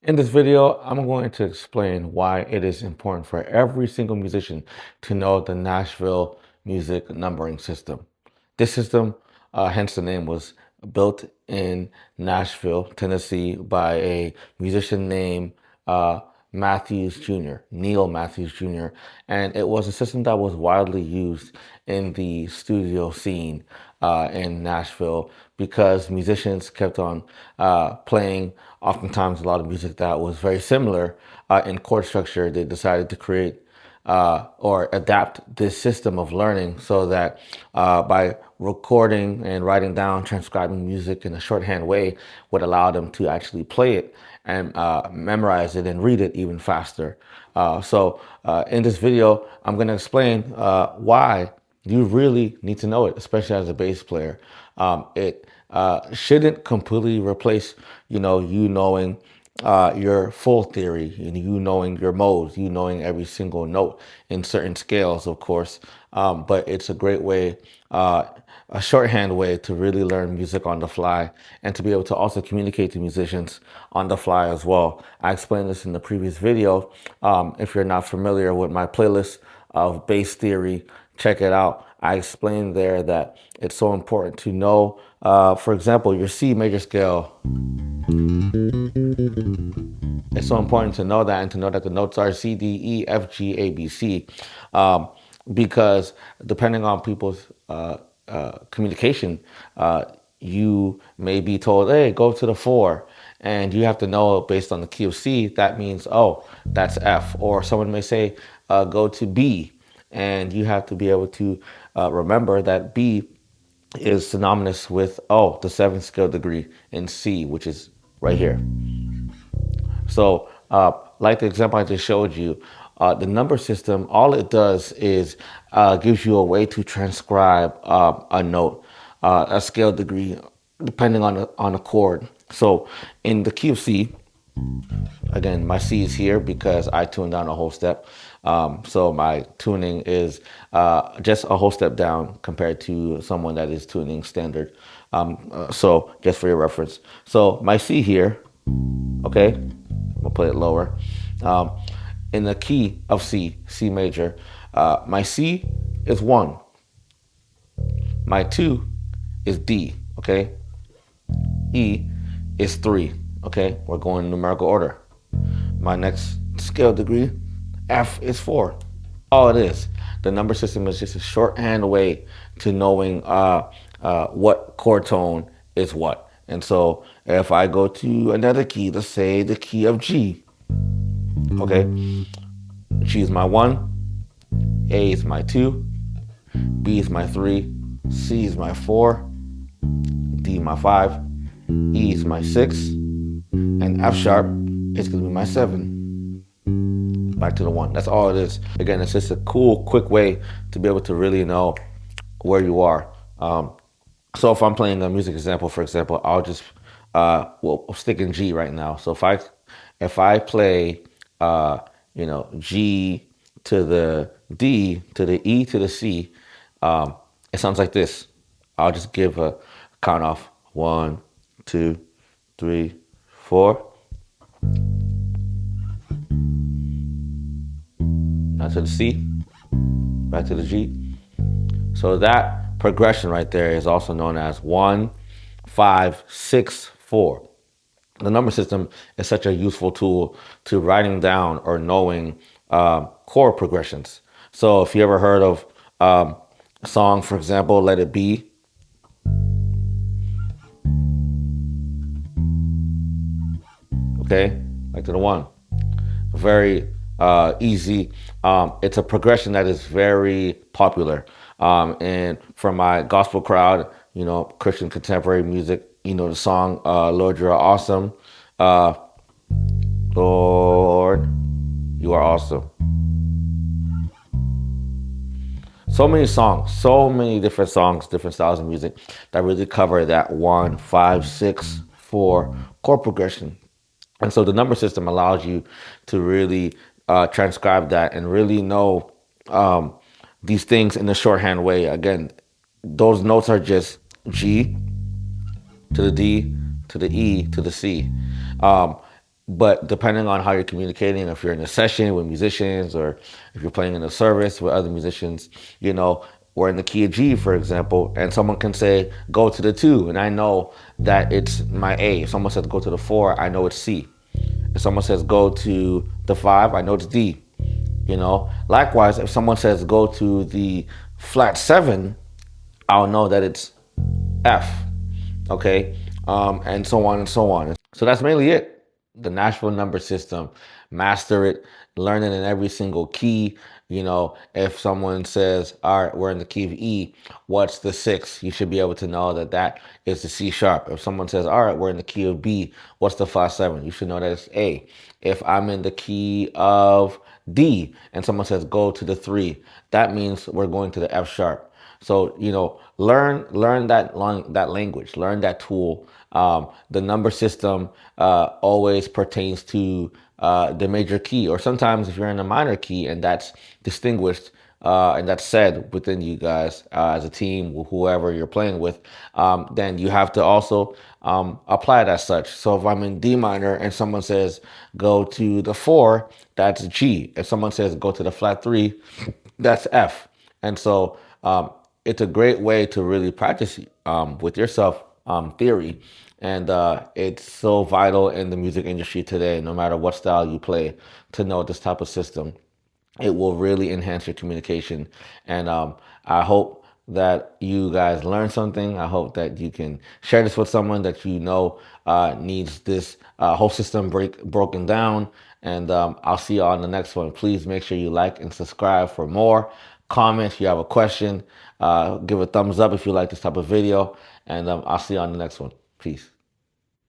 In this video, I'm going to explain why it is important for every single musician to know the Nashville music numbering system. This system, hence the name, was built in Nashville, Tennessee by a musician named Matthews Jr., Neil Matthews Jr., and it was a system that was widely used in the studio scene in Nashville because musicians kept on playing oftentimes a lot of music that was very similar in chord structure. They decided to create or adapt this system of learning so that by recording and writing down, transcribing music in a shorthand way would allow them to actually play it and memorize it and read it even faster. In this video, I'm going to explain why you really need to know it, especially as a bass player. It shouldn't completely replace, you knowing your full theory, and you knowing your modes, you knowing every single note in certain scales, of course. But it's a great way, a shorthand way to really learn music on the fly and to be able to also communicate to musicians on the fly as well. I explained this in the previous video. If you're not familiar with my playlist of bass theory, check it out. I explained there that it's so important to know, for example, your C major scale. It's so important to know that and to know that the notes are C, D, E, F, G, A, B, C, because depending on people's communication, you may be told, hey, go to the 4. And you have to know based on the key of C, that means, oh, that's F. Or someone may say, go to B. And you have to be able to remember that B is synonymous with, oh, the 7th scale degree in C, which is right here. So like the example I just showed you, the number system, all it does is gives you a way to transcribe a note, a scale degree, depending on a chord. So in the key of C, again, my C is here because I tuned down a whole step. So my tuning is just a whole step down compared to someone that is tuning standard. So just for your reference. So my C here, okay, I'm gonna put it lower. In the key of C, C major, my C is 1. My 2 is D, okay? E is 3, okay? We're going in numerical order. My next scale degree, F, is 4. All it is. The number system is just a shorthand way to knowing what chord tone is what. And so if I go to another key, let's say the key of G, okay? G is my 1, A is my 2, B is my 3, C is my 4, D my 5, E is my 6, and F sharp is going to be my 7. Back to the 1. That's all it is. Again, it's just a cool, quick way to be able to really know where you are. So if I'm playing a music example, for example, I'll just we'll stick in G right now. So if I play G to the D to the E to the C, it sounds like this. I'll just give a count off. 1, 2, 3, 4. Now to the C, back to the G. So that progression right there is also known as 1, 5, 6, 4. The number system is such a useful tool to writing down or knowing chord progressions. So if you ever heard of a song, for example, Let It Be, okay, back to the 1. Very easy. It's a progression that is very popular. And for my gospel crowd, Christian contemporary music, the song, Lord, You Are Awesome. Lord, You Are Awesome. So many songs, so many different songs, different styles of music that really cover that 1, 5, 6, 4 chord progression. And so the number system allows you to really transcribe that and really know these things in a shorthand way. Again, those notes are just G to the D to the E to the C. But depending on how you're communicating, if you're in a session with musicians or if you're playing in a service with other musicians, you know, we're in the key of G, for example, and someone can say, go to the 2, and I know that it's my A. If someone says go to the 4, I know it's C. If someone says go to the 5, I know it's D. You know, likewise, if someone says go to the flat 7, I'll know that it's F. Okay, and so on and so on. So that's mainly it. The Nashville number system, master it, learn it in every single key. You know, if someone says, all right, we're in the key of E, what's the 6? You should be able to know that that is the C sharp. If someone says, all right, we're in the key of B, what's the flat 7? You should know that it's A. If I'm in the key of D and someone says, go to the 3, that means we're going to the F sharp. So, you know, learn that language, learn that tool. The number system always pertains to the major key, or sometimes if you're in a minor key and that's distinguished and that's said within you guys as a team, whoever you're playing with, then you have to also apply it as such. So if I'm in D minor and someone says go to the 4, that's G. If someone says go to the flat 3, that's F. And so it's a great way to really practice with yourself theory. And it's so vital in the music industry today, no matter what style you play, to know this type of system. It will really enhance your communication. And I hope that you guys learn something. I hope that you can share this with someone that you know needs this whole system broken down. And I'll see you on the next one. Please make sure you like and subscribe for more. Comment if you have a question. Give a thumbs up if you like this type of video. And I'll see you on the next one. Peace.